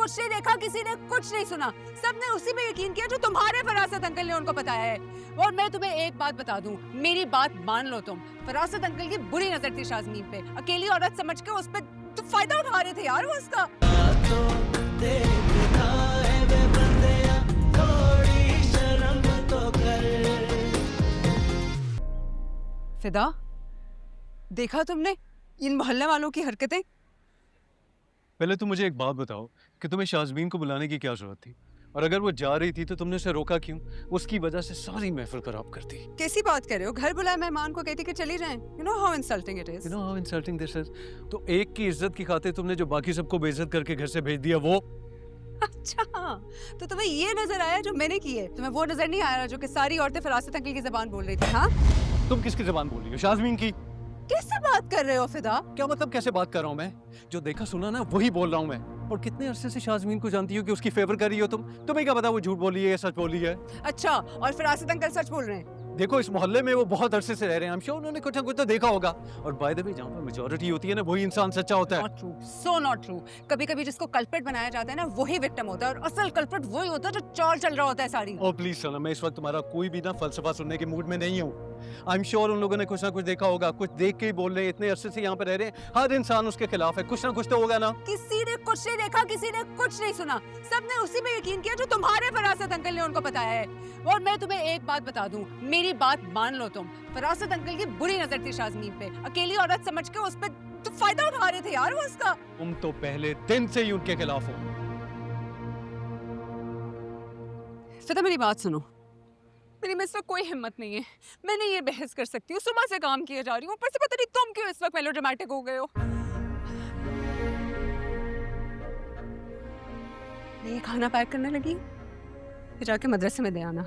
कुछ नहीं देखा, किसी ने कुछ नहीं सुना, सबने उसी पे यकीन किया जो तुम्हारे फरासत अंकल ने उनको बताया है। और मैं तुम्हें एक बात बता दूं, मेरी बात मान लो तुम, फरासत अंकल की बुरी नजर थी शाज़मीन पे, अकेली औरत समझ के उस पे तो फायदा उठा रहे थे यार वो उसका। फिदा, देखा तुमने इन मोहल्ले वालों की हरकतें? पहले तुम मुझे एक बात बताओ कि तुम्हें शाज़मीन को बुलाने की क्या जरूरत थी, और अगर वो जा रही थी तो तुमने उसे रोका क्यों? उसकी वजह से सारी महफिल खराब कर दी। कैसी बात कर रहे हो? घर बुलाए मेहमान को कहती कि चली जाएं। You know how insulting it is. You know how insulting this is? तो एक की इज्जत की खातिर तुमने जो बाकी सबको बेइज्जत करके घर से भेज दिया वो। अच्छा, तो तुम्हें ये नजर आया जो मैंने की है, तुम्हें वो नजर नहीं आया जो कि सारी औरतें फरासत अंकल की ज़बान बोल रही थी? हाँ, तुम किसकी ज़बान बोल रही हो? शाज़मीन की। कैसे बात कर रहे हो फिदा? क्या मतलब कैसे बात कर रहा हूँ मैं? जो देखा सुना ना वही बोल रहा हूँ मैं। और कितने अरसे से शाज़मीन को जानती हो कि उसकी फेवर कर रही हो तुम? तुम्हें क्या पता वो झूठ बोली है या सच बोली है? अच्छा, और फरासत अंकल सच बोल रहे हैं? देखो इस मोहल्ले में वो बहुत अरसे से रह रहे हैं, I'm sure उन्होंने कुछ ना कुछ तो देखा होगा। और बाय द वे जहाँ पर मेजॉरिटी होती है ना वही इंसान सच्चा होता है। Not true, so not true. कभी-कभी जिसको कल्प्रिट बनाया जाता है ना वही विक्टिम होता है, और असल कल्प्रिट वही होता है जो चाल चल रहा होता है सारी। ओ प्लीज सना, मैं इस वक्त तुम्हारा कोई भी ना फलसफा सुनने के मूड में नहीं हूँ। I'm sure उन लोगों ने कुछ ना कुछ देखा होगा, कुछ देख के ही बोल रहे हैं। इतने अरसे से यहाँ पे रह रहे हैं, हर इंसान उसके खिलाफ है, कुछ ना कुछ तो होगा ना। किसी ने कुछ नहीं देखा, किसी ने कुछ नहीं सुना, सबने उसी पे यकीन किया जो तुम्हारे फरासत अंकल ने उनको बताया है। और मैं तुम्हें एक बात बता दूं, मेरी बात मान लो तुम, फरासत अंकल की बुरी नजर थी शाज़मीन पे, अकेली औरत समझ के उस पे तो फायदा उठा रहे थे यार वो उसका। तुम तो पहले दिन से ही उनके खिलाफ हो। फिदा मेरी बात सुनो, मेरी में इस वक्त कोई हिम्मत नहीं है, मैं नहीं ये बहस कर सकती हूँ, सुबह से काम किए जा रही हूँ, ऊपर से पता नहीं तुम क्यों इस वक्त मेलोड्रामेटिक हो गए हो। मैं ये खाना पैक करने लगी, फिर जाके मदरसे में दे आना।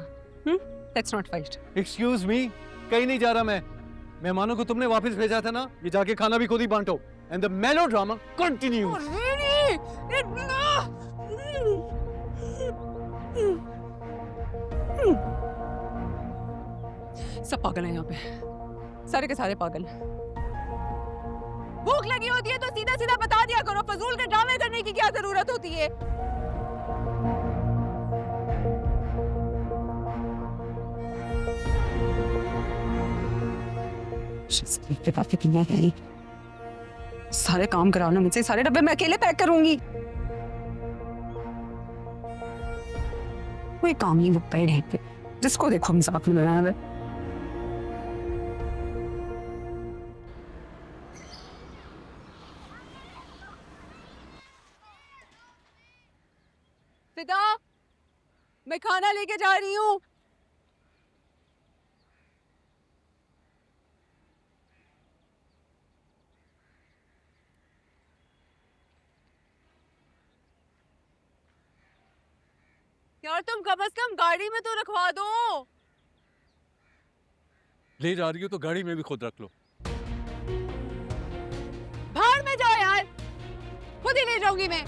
Let's not fight. Excuse me, कहीं नहीं जा रहा मैं। मेहमानों को तुमने वापस भेजा था ना, ये जाके खाना भी खुद ही बांटो। And the melodrama continues. सब पागल हैं यहाँ पे, सारे के सारे पागल। भूख लगी होती है तो सीधा सीधा बता दिया करो, फजूल के ड्रामे करने की क्या जरूरत होती है? सारे काम करा लो मुझसे, सारे डब्बे मैं अकेले पैक करूंगी। कोई काम नहीं, वो पेड़ है पे जिसको देखो मजाक में लगाया है। फिदा, मैं खाना लेके जा रही हूँ। यार तुम कम से कम गाड़ी में तो रखवा दो। ले जा रही हो तो गाड़ी में भी खुद रख लो। भाड़ में जाओ यार, खुद ही ले जाऊंगी मैं।